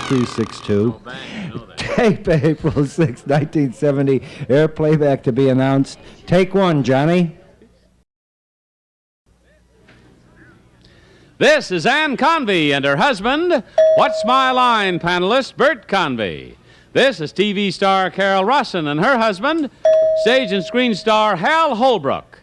6362. Tape April 6, 1970. Air playback to be announced. Take one, Johnny. This is Ann Convey and her husband, What's My Line panelist Bert Convey. This is TV star Carol Rossin and her husband, stage and screen star Hal Holbrook.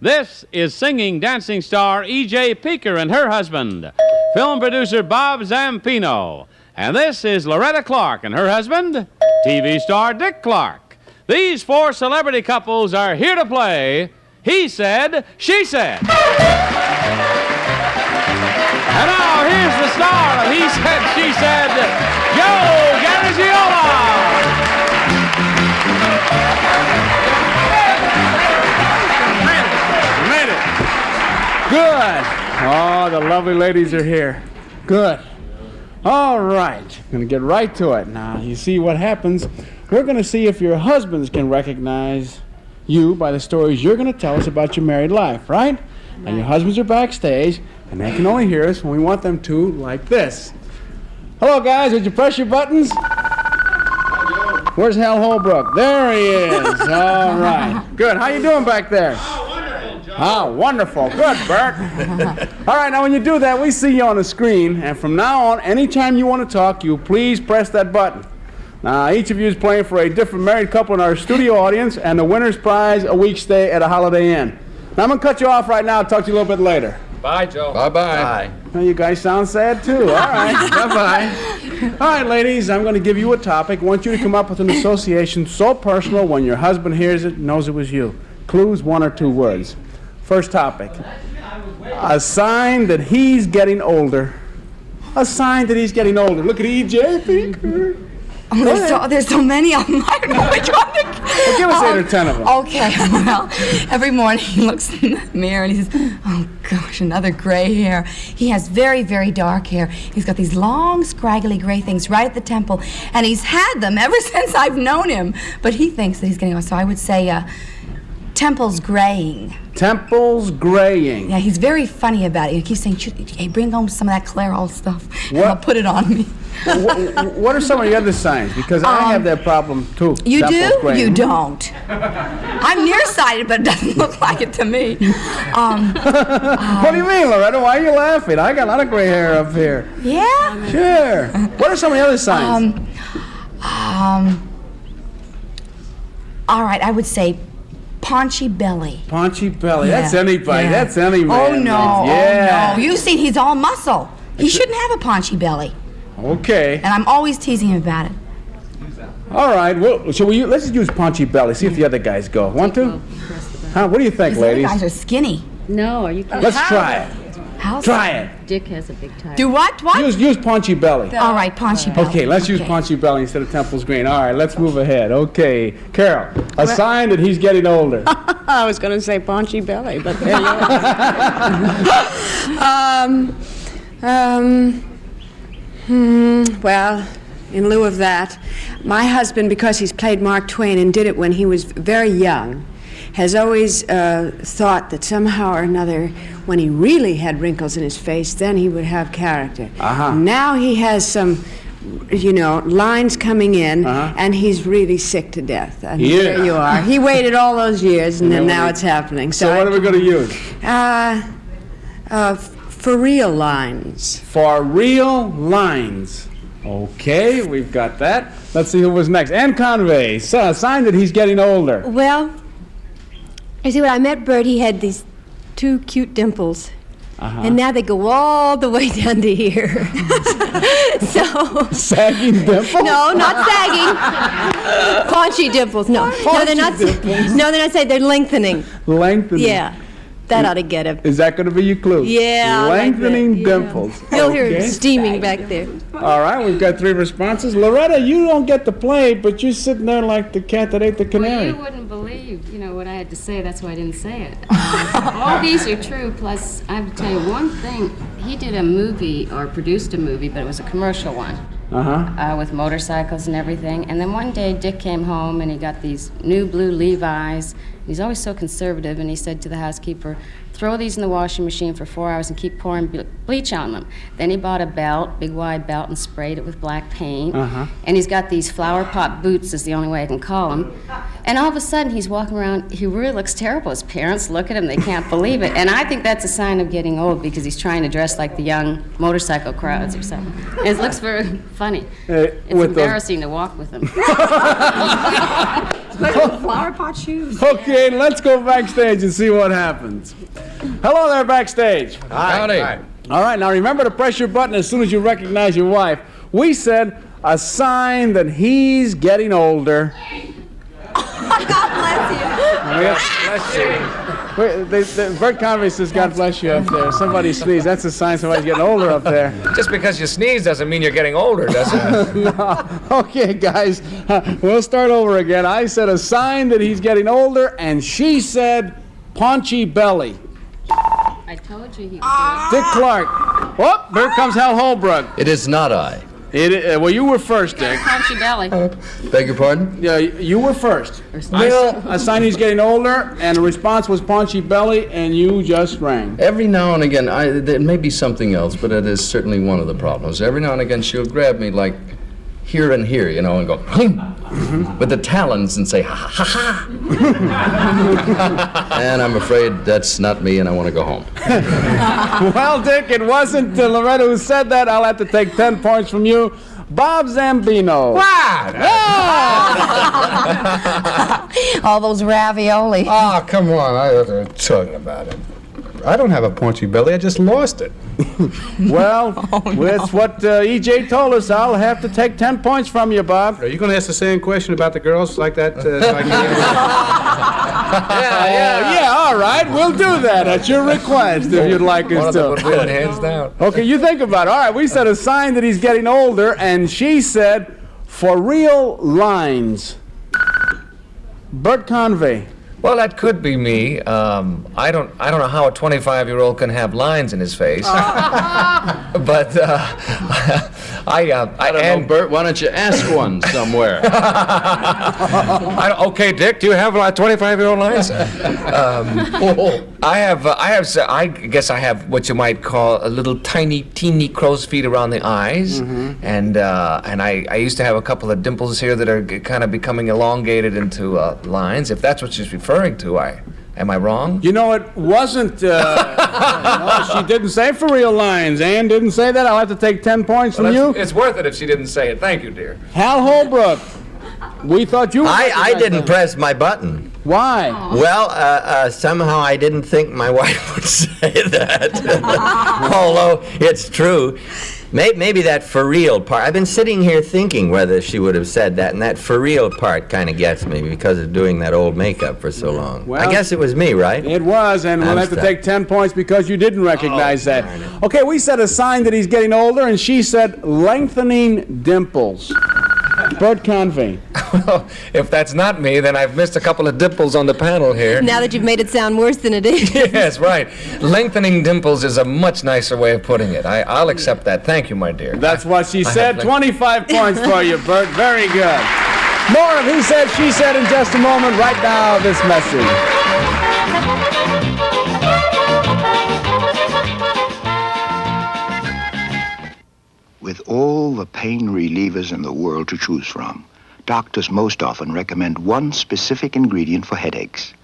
This is singing dancing star E.J. Peeker and her husband, film producer Bob Zampino. And this is Loretta Clark and her husband, TV star Dick Clark. These four celebrity couples are here to play He Said, She Said. And now here's the star of He Said, She Said, Joe Garagiola. Made it. Good. Oh, the lovely ladies are here. Good. All right. I'm going to get right to it. Now, you see what happens. We're going to see if your husbands can recognize you by the stories you're going to tell us about your married life, right? And your husbands are backstage, and they can only hear us when we want them to, like this. Hello, guys. Would you press your buttons? Where's Hal Holbrook? There he is. All right. Good. How you doing back there? Oh, wonderful. Good, Bert. All right, now when you do that, we see you on the screen, and from now on, anytime you want to talk, you please press that button. Now, each of you is playing for a different married couple in our studio audience, and the winner's prize, a week's stay at a Holiday Inn. Now, I'm going to cut you off right now and talk to you a little bit later. Bye, Joe. Bye-bye. Now, you guys sound sad, too. All right. Bye-bye. All right, ladies, I'm going to give you a topic. I want you to come up with an association so personal when your husband hears it, knows it was you. Clues, 1 or 2 words. First topic. A sign that he's getting older. A sign that he's getting older. Look at E.J. Peeker. Oh, there's so many of them. I don't know which one to... Well, give us 8 or 10 of them. Okay, well, every morning he looks in the mirror and he says, oh, gosh, another gray hair. He has very, very dark hair. He's got these long, scraggly gray things right at the temple, and he's had them ever since I've known him. But he thinks that he's getting old, so I would say temple's graying. Temple's graying. Yeah, he's very funny about it. He keeps saying, hey, bring home some of that Clairol stuff, and I'll put it on me. What are some of the other signs? Because I have that problem, too. You Temple's do? graying. You don't. I'm nearsighted, but it doesn't look like it to me. What do you mean, Loretta? Why are you laughing? I got a lot of gray hair up here. Yeah? Sure. What are some of the other signs? All right, I would say paunchy belly. Paunchy belly. Yeah. That's anybody. Yeah. That's any man. Oh, no. Yeah. Oh, no. You've seen he's all muscle. He shouldn't have a paunchy belly. Okay. And I'm always teasing him about it. All right. Well, let's just use paunchy belly. See if the other guys go. Want to? Huh? What do you think, These ladies? other guys are skinny. No, are you kidding? Let's try it. How's Try that? it. Dick has a big tie. Do what? What? Use paunchy belly. All right, paunchy belly. Okay, let's use paunchy belly instead of Temple's green. All right, let's move ahead. Okay, Carol, a sign that he's getting older. I was going to say paunchy belly, but there you are. Well, in lieu of that, my husband, because he's played Mark Twain and did it when he was very young, has always thought that somehow or another, when he really had wrinkles in his face, then he would have character. Now he has some, lines coming in, and he's really sick to death. And there you are. He waited all those years, and then now it's happening. So what are we going to use? For real lines. For real lines. Okay, we've got that. Let's see who was next. Ann Convey, a sign that he's getting older. Well, I see, when I met Bert, he had these 2 cute dimples. And now they go all the way down to here. So sagging dimples? No, not sagging. Paunchy dimples. No, they're not. Dimples. No, they're not sagging. They're lengthening. Lengthening. Yeah, that ought to get him. Is that going to be your clue? Yeah, lengthening like dimples. You'll hear him steaming back there. All right, we've got 3 responses. Loretta, you don't get to play, but you're sitting there like the cat that ate the canary. Well, you wouldn't believe, what I had to say. That's why I didn't say it. All these are true. Plus, I have to tell you one thing. He did a movie, or produced a movie, but it was a commercial one. With motorcycles and everything. And then one day, Dick came home, and he got these new blue Levi's. He's always so conservative, and he said to the housekeeper, throw these in the washing machine for 4 hours and keep pouring bleach on them. Then he bought a belt, big wide belt, and sprayed it with black paint. And he's got these flower pot boots, is the only way I can call them. And all of a sudden, he's walking around, he really looks terrible. His parents look at him, they can't believe it. And I think that's a sign of getting old because he's trying to dress like the young motorcycle crowds or something. And it looks very funny. It's embarrassing to walk with him. Flower pot shoes. Okay, let's go backstage and see what happens. Hello there, backstage. Howdy. All right, now remember to press your button as soon as you recognize your wife. We said a sign that he's getting older. God bless you. Bert Convey says, God bless you up there. Somebody sneezed. That's a sign somebody's getting older up there. Just because you sneeze doesn't mean you're getting older, does it? No. Okay, guys, we'll start over again. I said a sign that he's getting older, and she said paunchy belly. I told you he would Dick Clark. Oh, here comes Hal Holbrook. It is not I. Well, you were first, Dick. punchy belly. Beg your pardon? Yeah, you were first. A sign he's getting older, and the response was paunchy belly, and you just rang. Every now and again, there may be something else, but it is certainly one of the problems. Every now and again, she'll grab me like here and here, you know, and go, with the talons and say, ha, ha, ha, ha. And I'm afraid that's not me, and I want to go home. Well, Dick, it wasn't Loretta who said that. I'll have to take 10 points from you. Bob Zambino. What? All those ravioli. Oh, come on. I was talking about it. I don't have a paunchy belly. I just lost it. Well, with what E.J. told us, I'll have to take 10 points from you, Bob. Are you going to ask the same question about the girls like that? Yeah, all right. We'll do that at your request if you'd like us to. Hands down. Okay, you think about it. All right, we said a sign that he's getting older, and she said, for real lines. Bert Convey. Well, that could be me. I don't know how a 25-year-old can have lines in his face. But I don't know, Bert. Why don't you ask one somewhere? Okay, Dick. Do you have 25-year-old lines? I guess I have what you might call a little teeny crow's feet around the eyes, and I used to have a couple of dimples here that are kind of becoming elongated into lines. If that's what she's referring to, am I wrong? You know, it wasn't. No, she didn't say for real lines. Ann didn't say that. I'll have to take 10 points from you. It's worth it if she didn't say it. Thank you, dear. Hal Holbrook. We thought you were. I didn't press my button. Why? Well, somehow I didn't think my wife would say that. Although it's true. Maybe that for real part. I've been sitting here thinking whether she would have said that, and that for real part kind of gets me because of doing that old makeup for so long. Well, I guess it was me, right? It was, and we'll have to take 10 points because you didn't recognize that. Okay, we said a sign that he's getting older, and she said lengthening dimples. Bert Convey. Well, if that's not me, then I've missed a couple of dimples on the panel here. Now that you've made it sound worse than it is. Yes, right. Lengthening dimples is a much nicer way of putting it. I'll accept that. Thank you, my dear. That's what she said. 25 points for you, Bert. Very good. More of He Said, She Said in just a moment. Right now, this message. With all the pain relievers in the world to choose from, doctors most often recommend one specific ingredient for headaches.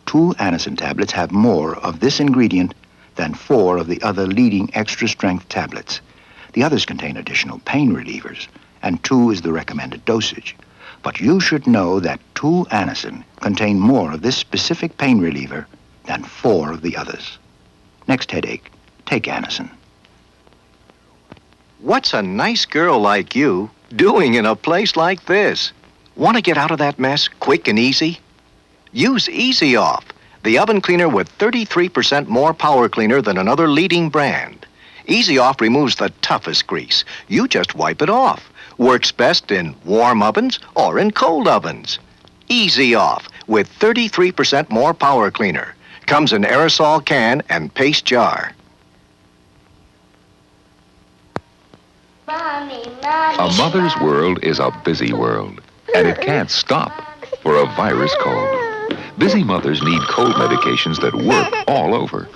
2 Anacin tablets have more of this ingredient than 4 of the other leading extra-strength tablets. The others contain additional pain relievers, and 2 is the recommended dosage. But you should know that 2 Anacin contain more of this specific pain reliever than 4 of the others. Next headache, take Anacin. What's a nice girl like you doing in a place like this? Want to get out of that mess quick and easy? Use Easy Off, the oven cleaner with 33% more power cleaner than another leading brand. Easy Off removes the toughest grease. You just wipe it off. Works best in warm ovens or in cold ovens. Easy Off with 33% more power cleaner. Comes in aerosol can and paste jar. A mother's world is a busy world, and it can't stop for a virus cold. busy mothers need cold medications that work all over.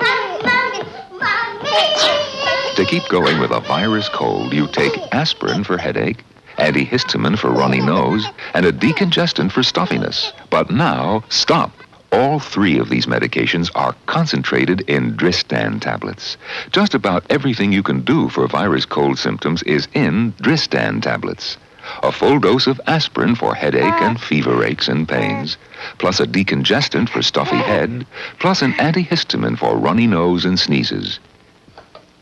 To keep going with a virus cold, you take aspirin for headache, antihistamine for runny nose, and a decongestant for stuffiness. But now, stop. All three of these medications are concentrated in Dristan tablets. Just about everything you can do for virus cold symptoms is in Dristan tablets. A full dose of aspirin for headache and fever aches and pains, plus a decongestant for stuffy head, plus an antihistamine for runny nose and sneezes.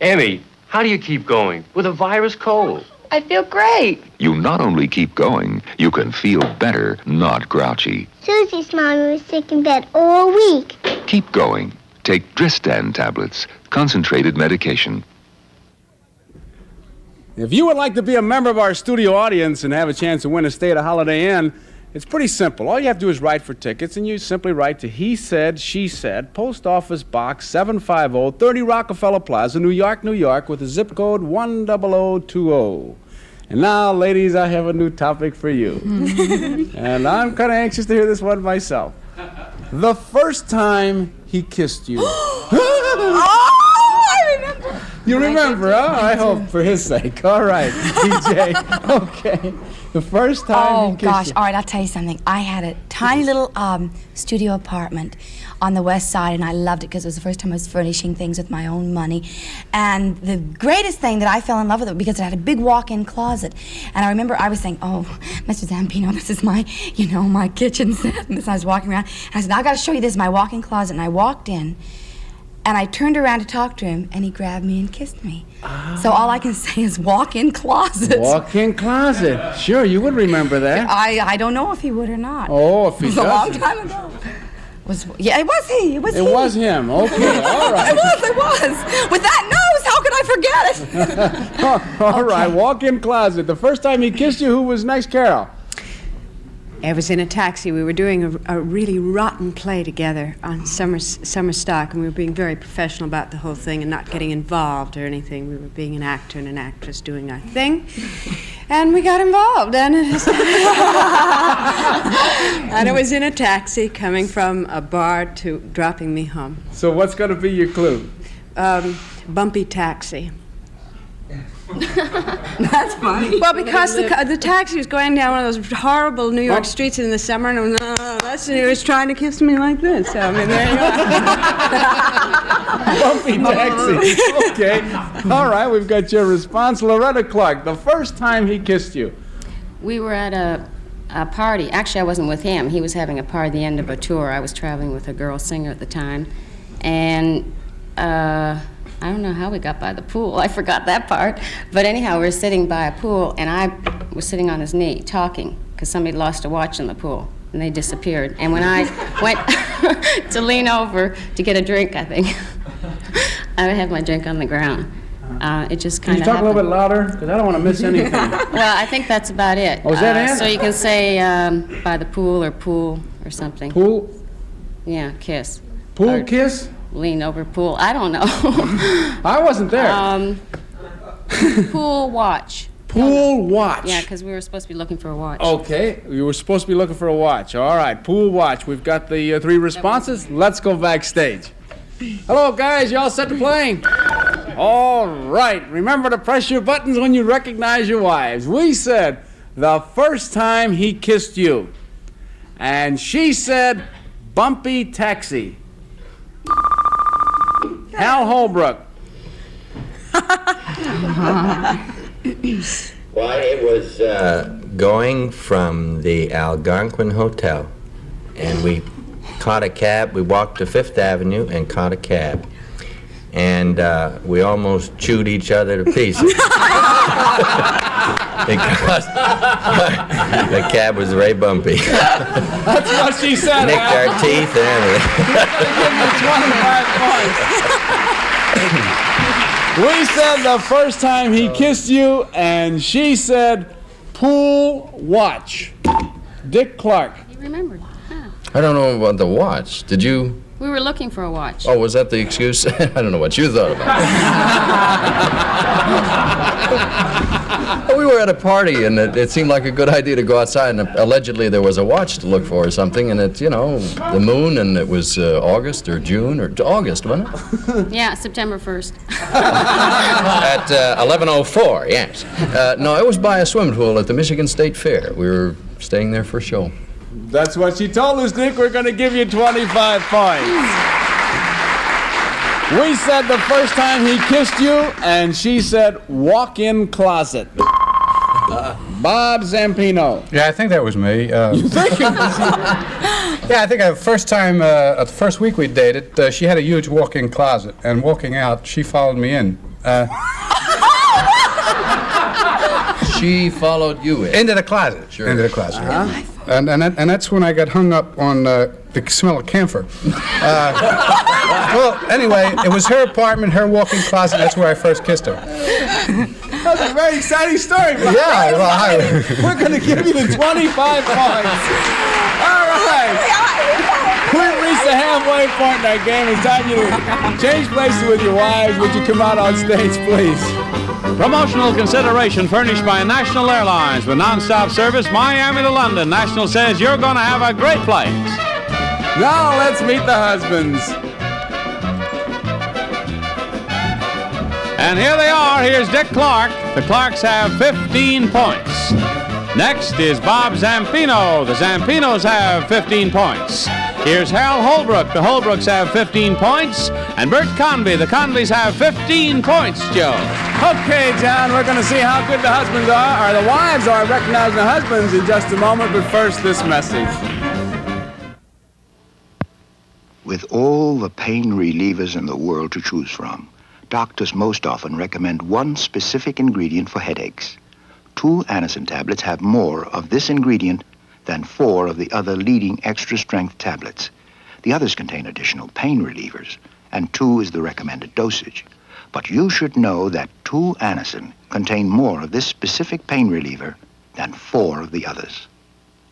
Emmy, how do you keep going with a virus cold? I feel great. You not only keep going, you can feel better, not grouchy. Susie's mommy was sick in bed all week. Keep going. Take Dristan tablets, concentrated medication. If you would like to be a member of our studio audience and have a chance to win a stay at a Holiday Inn, it's pretty simple. All you have to do is write for tickets, and you simply write to He Said, She Said, Post Office Box 750, 30 Rockefeller Plaza, New York, New York, with the zip code 10020. And now, ladies, I have a new topic for you. And I'm kind of anxious to hear this one myself. The first time he kissed you. Oh, I remember. You remember, huh? I hope for his sake. All right, DJ. Okay. The first time he kissed gosh. you. All right, I'll tell you something. I had a tiny little studio apartment on the west side, and I loved it because it was the first time I was furnishing things with my own money. And the greatest thing that I fell in love with it because it had a big walk-in closet. And I remember I was saying, oh, Mr. Zampino, this is my, my kitchen set. And I was walking around, and I said, I got to show you this, my walk-in closet. And I walked in, and I turned around to talk to him, and he grabbed me and kissed me. So all I can say is walk-in closet. Walk-in closet. Sure, you would remember that. I don't know if he would or not. Oh, if he does. It was a long time ago. It was he. It was he. It was him. Okay, all right. It was. With that nose, how could I forget it? All right, walk-in closet. The first time he kissed you, who was next, Carol? I was in a taxi. We were doing a really rotten play together on summer stock, and we were being very professional about the whole thing and not getting involved or anything. We were being an actor and an actress doing our thing, and we got involved. And it was in a taxi coming from a bar to dropping me home. So what's going to be your clue? Bumpy taxi. That's funny. Well, because the taxi was going down one of those horrible New York streets in the summer, and he was trying to kiss me like this. So, I mean, there you Bumpy go. taxi. Okay. All right, we've got your response. Loretta Clark, the first time he kissed you. We were at a party. Actually, I wasn't with him. He was having a party at the end of a tour. I was traveling with a girl singer at the time. And I don't know how we got by the pool. I forgot that part. But anyhow, we were sitting by a pool, and I was sitting on his knee talking because somebody lost a watch in the pool, and they disappeared. And when I went to lean over to get a drink, I think, I had my drink on the ground. It just kind of Can you talk a little bit louder? Because I don't want to miss anything. Well, I think that's about it. Oh, is that it? So you can say by the pool or something. Pool? Yeah, kiss. Pool Or kiss? Lean over pool. I don't know. I wasn't there. Pool watch. Pool watch. Yeah, because we were supposed to be looking for a watch. Okay, you were supposed to be looking for a watch. All right, pool watch. We've got the three responses. Let's go backstage. Hello, guys. You all set to play? All right. Remember to press your buttons when you recognize your wives. We said the first time he kissed you. And she said bumpy taxi. Hal Holbrook. Well, it was going from the Algonquin Hotel, and we caught a cab. We walked to Fifth Avenue and caught a cab, and we almost chewed each other to pieces. Because the cab was very bumpy. That's what she said. Nicked our teeth and everything. Give me 25 points. We said the first time he kissed you, and she said pool watch. Dick Clark. You remembered. Huh. I don't know about the watch. Did you? We were looking for a watch. Oh, was that the excuse? I don't know what you thought about it. We were at a party, and it seemed like a good idea to go outside, and allegedly there was a watch to look for or something, and it's, the moon, and it was August or June, or August, wasn't it? Yeah, September 1st. At 11:04, yes. No, it was by a swimming pool at the Michigan State Fair. We were staying there for a show. That's what she told us, Dick. We're going to give you 25 points. We said the first time he kissed you, and she said walk-in closet. Bob Zampino. Yeah, I think that was me. You think it was you? Yeah, I think the first time, the first week we dated, she had a huge walk-in closet, and walking out, she followed me in. She followed you in? Into the closet. Sure. Into the closet. And that's when I got hung up on the smell of camphor. Well, anyway, it was her apartment, her walk-in closet. That's where I first kissed her. That's a very exciting story, Bob. Yeah, well, we're going to give you the 25 points. All right. We've reached the halfway point in our game. It's time you to change places with your wives. Would you come out on stage, please? Promotional consideration furnished by National Airlines with nonstop service Miami to London. National says you're going to have a great flight. Now let's meet the husbands. And here they are. Here's Dick Clark. The Clarks have 15 points. Next is Bob Zampino. The Zampinos have 15 points. Here's Hal Holbrook. The Holbrooks have 15 points. And Bert Convy. The Convys have 15 points, Joe. Okay, John, we're going to see how good the husbands are, or the wives are, recognizing the husbands in just a moment. But first, this message. With all the pain relievers in the world to choose from, doctors most often recommend one specific ingredient for headaches. 2 Anacin tablets have more of this ingredient than 4 of the other leading extra-strength tablets. The others contain additional pain relievers, and 2 is the recommended dosage. But you should know that 2 Anacin contain more of this specific pain reliever than 4 of the others.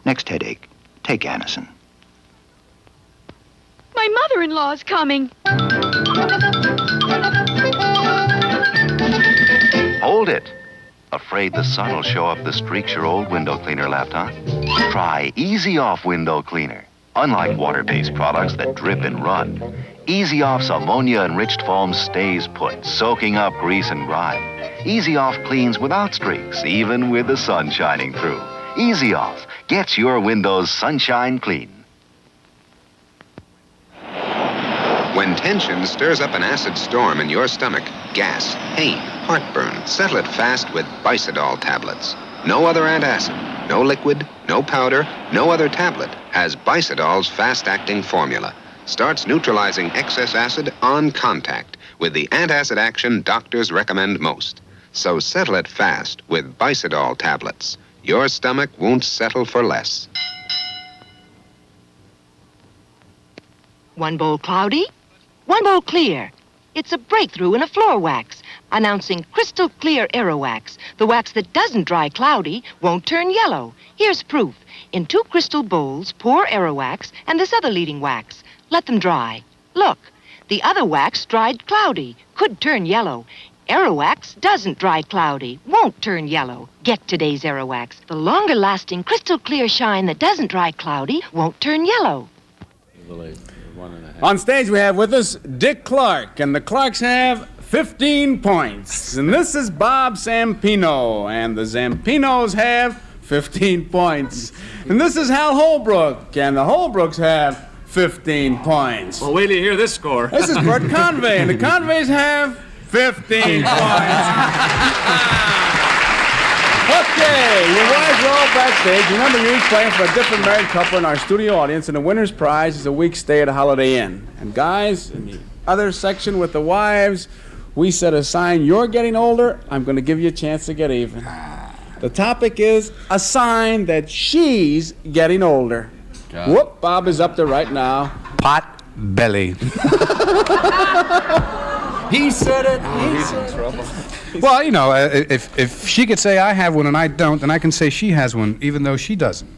Next headache, take Anacin. My mother-in-law's coming. Hold it. Afraid the sun will show up the streaks your old window cleaner left, huh? Try Easy Off Window Cleaner. Unlike water-based products that drip and run, Easy Off's ammonia-enriched foam stays put, soaking up grease and grime. Easy Off cleans without streaks, even with the sun shining through. Easy Off gets your windows sunshine clean. When tension stirs up an acid storm in your stomach, gas, pain, heartburn, settle it fast with Bicidol tablets. No other antacid, no liquid, no powder, no other tablet has Bicidol's fast-acting formula. Starts neutralizing excess acid on contact with the antacid action doctors recommend most. So settle it fast with Bicidol tablets. Your stomach won't settle for less. One bowl cloudy, one bowl clear. It's a breakthrough in a floor wax, announcing crystal clear Aerowax. The wax that doesn't dry cloudy won't turn yellow. Here's proof. In 2 crystal bowls, pour Aerowax and this other leading wax. Let them dry. Look, the other wax dried cloudy, could turn yellow. Aerowax doesn't dry cloudy, won't turn yellow. Get today's Aerowax. The longer-lasting crystal clear shine that doesn't dry cloudy won't turn yellow. On stage, we have with us Dick Clark, and the Clarks have 15 points. And this is Bob Zampino, and the Zampinos have 15 points. And this is Hal Holbrook, and the Holbrooks have 15 points. Well, wait till you hear this score. This is Bert Convy, and the Convays have 15 points. Okay, your wives are all backstage. Remember, you're each playing for a different married couple in our studio audience, and the winner's prize is a week's stay at a Holiday Inn. And guys, in the other section with the wives, we set a sign, you're getting older, I'm going to give you a chance to get even. The topic is a sign that she's getting older. Whoop, Bob is up there right now. Pot belly. He said it. He's in trouble. Well, you know, if she could say I have one and I don't, then I can say she has one, even though she doesn't.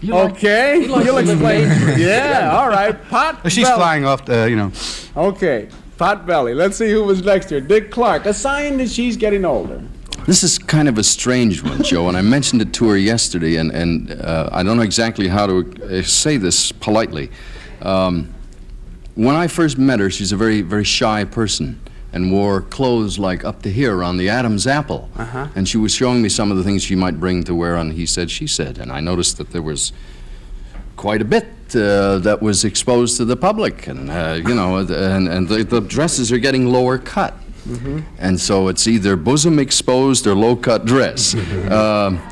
Okay, you'll explain. Yeah, all right. Pot She's belly. flying off, you know. Okay, pot belly. Let's see who was next here. Dick Clark. A sign that she's getting older. This is kind of a strange one, Joe, and I mentioned it to her yesterday, and I don't know exactly how to say this politely. When I first met her, she's a very, very shy person and wore clothes like up to here around the Adam's apple. And she was showing me some of the things she might bring to wear on He Said, She Said, and I noticed that there was quite a bit that was exposed to the public, and you know, and the dresses are getting lower cut. And so it's either bosom exposed or low-cut dress.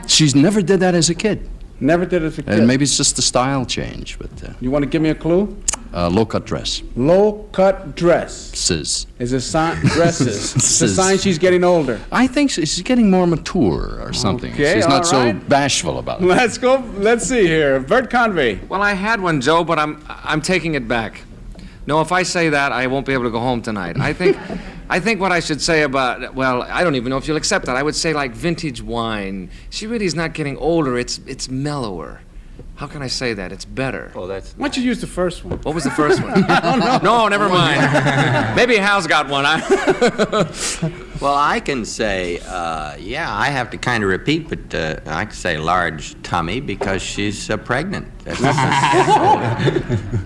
She's never did that as a kid. Never did as a kid. And maybe it's just a style change, but... You want to give me a clue? Low-cut dress. Low-cut dress. Sis. Is a sign... Dresses. It's a sign she's getting older. I think she's getting more mature or something. Okay, she's not all right. so bashful about it. Let's go. Let's see here. Bert Convey. Well, I had one, Joe, but I'm taking it back. No, if I say that, I won't be able to go home tonight. I think what I should say about, well, I don't even know if you'll accept that. I would say like vintage wine. She really is not getting older. It's mellower. How can I say that? It's better. Oh, that's... Why don't you use the first one? What was the first one? No, never mind. Maybe Hal's got one. Well, I can say, yeah, I have to kind of repeat, but I can say large tummy because she's pregnant.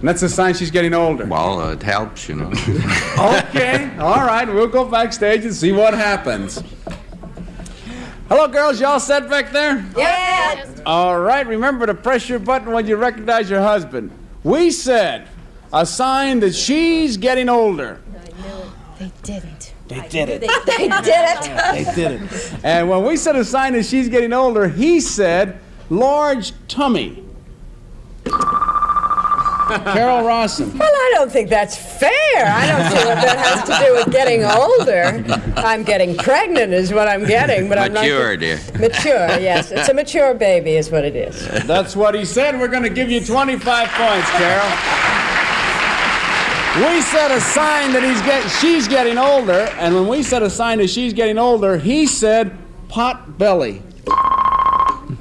That's a sign she's getting older. Well, it helps, you know. Okay, all right, we'll go backstage and see what happens. Hello, girls, y'all set back there? Yes. All right, remember to press your button when you recognize your husband. We said a sign that she's getting older. They didn't. They did it. They did it. They did it. And when we said a sign that she's getting older, he said large tummy. Carol Rawson. Well, I don't think that's fair. I don't see what that has to do with getting older. I'm getting pregnant is what I'm getting, but I'm not... Mature, dear. Mature, yes. It's a mature baby is what it is. That's what he said. We're going to give you 25 points, Carol. We said a sign that she's getting older, and when we said a sign that she's getting older, he said pot belly.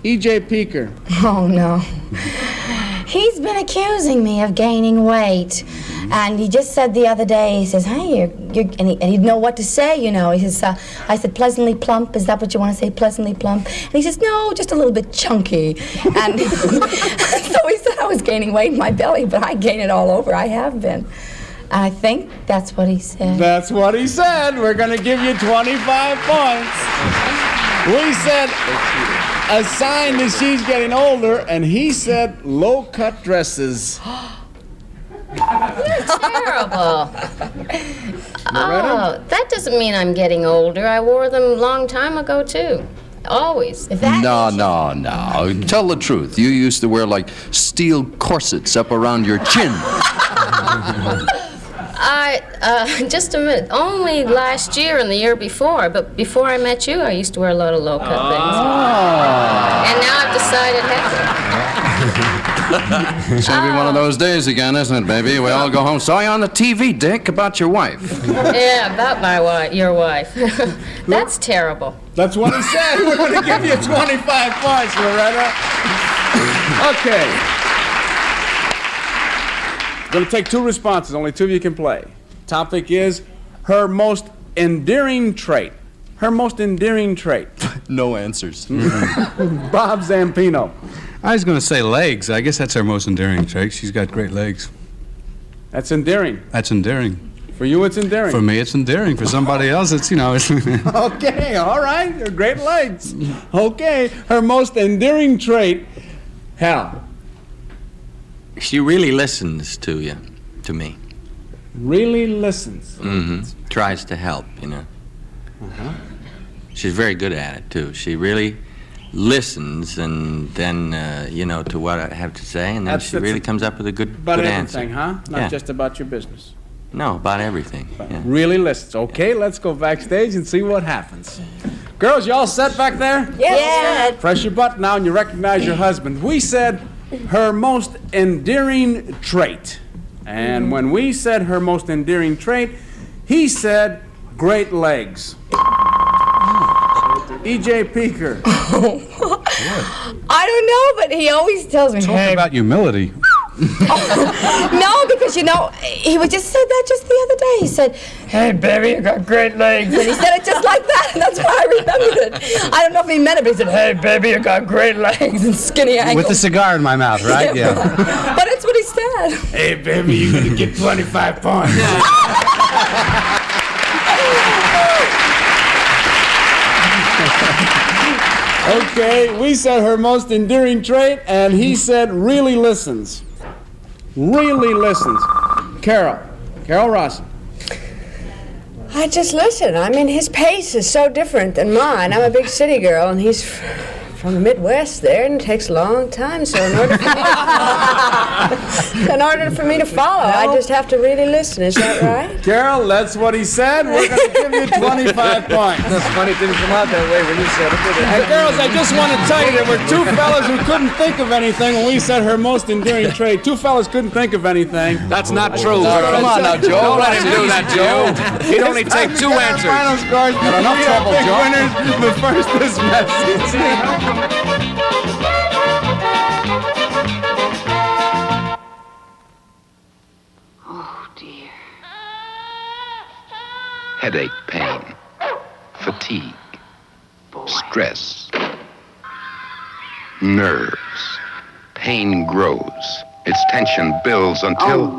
E.J. Peeker. Oh, no. He's been accusing me of gaining weight. And he just said the other day, he says, hey, and he didn't know what to say, you know. He says, I said, pleasantly plump, is that what you want to say, pleasantly plump? And he says, no, just a little bit chunky. And so he said I was gaining weight in my belly, but I gain it all over, I have been. I think that's what he said. That's what he said. We're going to give you 25 points. We said a sign that she's getting older, and he said low-cut dresses. You're terrible. Oh, that doesn't mean I'm getting older. I wore them a long time ago, too. Always. No. Tell the truth. You used to wear, like, steel corsets up around your chin. Just a minute. Only last year and the year before, but before I met you, I used to wear a lot of low-cut things. And now I've decided It's gonna be one of those days again, isn't it, baby? We all go home. Saw you on the TV, Dick, about your wife. Yeah, about my wife, your wife. That's terrible. That's what he said. We're going to give you 25 points, Loretta. Okay. Going to take two responses. Only two of you can play. Topic is her most endearing trait. Her most endearing trait. No answers. Bob Zampino. I was going to say legs. I guess that's her most endearing trait. She's got great legs. That's endearing. That's endearing. For you, it's endearing. For me, it's endearing. For somebody else, it's, you know. It's Okay, all right. Her great legs. Okay. Her most endearing trait. Hal. She really listens to you, to me. Really listens. Mm-hmm. Tries to help, you know. She's very good at it, too. She really listens and then, you know, to what I have to say, and then she really comes up with a good answer. About everything, huh? Not Yeah. just about your business. No, about everything. Yeah. Really listens. Okay, let's go backstage and see what happens. Girls, you all set back there? Yes. Press your button now and you recognize your husband. We said her most endearing trait. And when we said her most endearing trait, he said great legs. E.J. Peeker. I don't know, but he always tells me, Talk hey, about humility. No, because, you know, he was just said that just the other day. He said, "Hey, baby, you got great legs." And he said it just like that, and that's why I remembered it. I don't know if he meant it, but he said, "Hey, baby, you got great legs and skinny ankles." With the cigar in my mouth, right? Yeah. But it's what he said. Hey, baby, you're going to get 25 points. Okay, we said her most endearing trait, and he said really listens. Really listens. Carol Rosson. I just listen. I mean, his pace is so different than mine. I'm a big city girl, and he's from the Midwest there, and it takes a long time. So in order for me to follow, I just have to really listen. Is that right? Carol, that's what he said. We're going to give you 25 points. That's funny. It didn't come out that way when you said it, did it? Hey, girls, I just want to tell you there were two fellas who couldn't think of anything when we said her most endearing trait. Two fellas couldn't think of anything. That's not true. Come on now, Joe. Don't let him do that, Joe. He'd only take two answers. Final scores. Got enough trouble, Joe. Winners, but first this message. Oh, dear. Headache, pain, fatigue, stress, nerves. Pain grows. Its tension builds until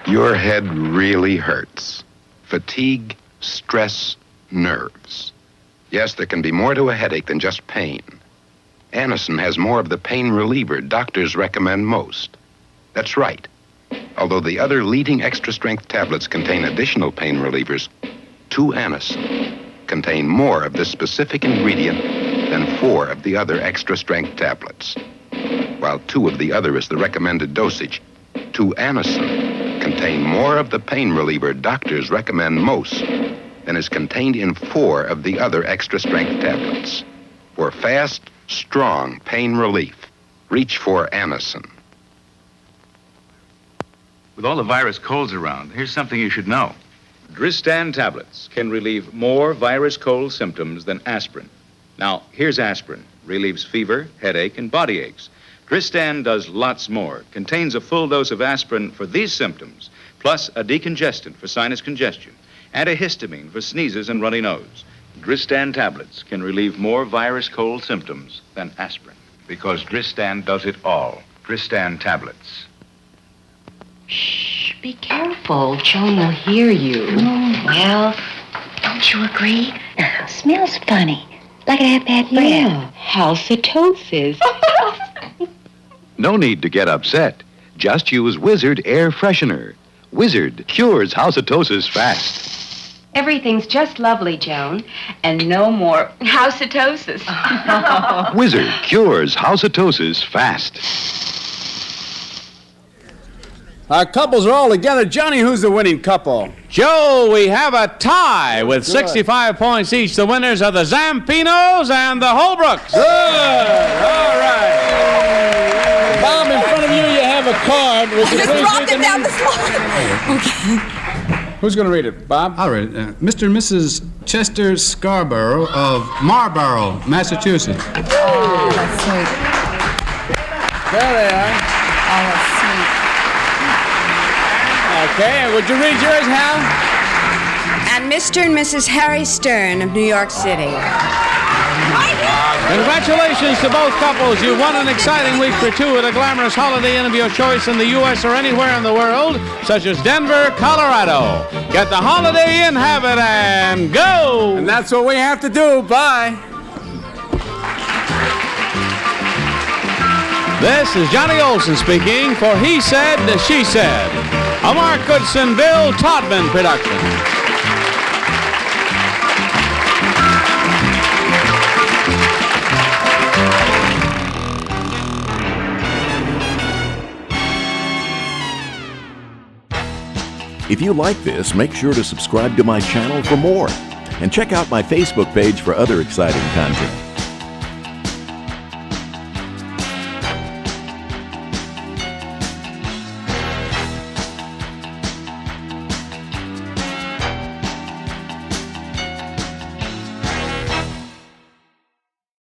your head really hurts. Fatigue, stress, nerves. Yes, there can be more to a headache than just pain. Anacin has more of the pain reliever doctors recommend most. That's right. Although the other leading extra-strength tablets contain additional pain relievers, 2-Anacin contain more of this specific ingredient than 4 of the other extra-strength tablets. While 2 of the other is the recommended dosage, 2-Anacin contain more of the pain reliever doctors recommend most than is contained in 4 of the other extra-strength tablets. For fast, strong pain relief, reach for Anacin. With all the virus colds around, here's something you should know. Dristan tablets can relieve more virus cold symptoms than aspirin. Now, here's aspirin. Relieves fever, headache, and body aches. Dristan does lots more. Contains a full dose of aspirin for these symptoms, plus a decongestant for sinus congestion, antihistamine for sneezes and runny nose. Dristan tablets can relieve more virus cold symptoms than aspirin, because Dristan does it all. Dristan tablets. Shh, be careful. Joan will hear you. Well, don't you agree? Smells funny, like I have bad breath. Yeah, halitosis. No need to get upset. Just use Wizard Air Freshener. Wizard cures halitosis fast. Everything's just lovely, Joan, and no more halitosis. Wizard cures halitosis fast. Our couples are all together. Johnny, who's the winning couple? Joe, we have a tie with 65 points each. The winners are the Zampinos and the Holbrooks. Good. All right. Bob, in front of you, you have a card with the Just dropped it down the slide. Okay. Who's going to read it? Bob? I'll read it. Mr. and Mrs. Chester Scarborough of Marlborough, Massachusetts. Oh, that's sweet. There they are. Oh, that's sweet. Okay, and would you read yours, Hal? And Mr. and Mrs. Harry Stern of New York City. Congratulations to both couples. You won an exciting week for two at a glamorous holiday inn of your choice in the U.S. or anywhere in the world, such as Denver, Colorado. Get the Holiday Inn habit and go! And that's what we have to do. Bye. This is Johnny Olson speaking for He Said, She Said, a Mark Goodson, Bill Todman production. If you like this, make sure to subscribe to my channel for more. And check out my Facebook page for other exciting content.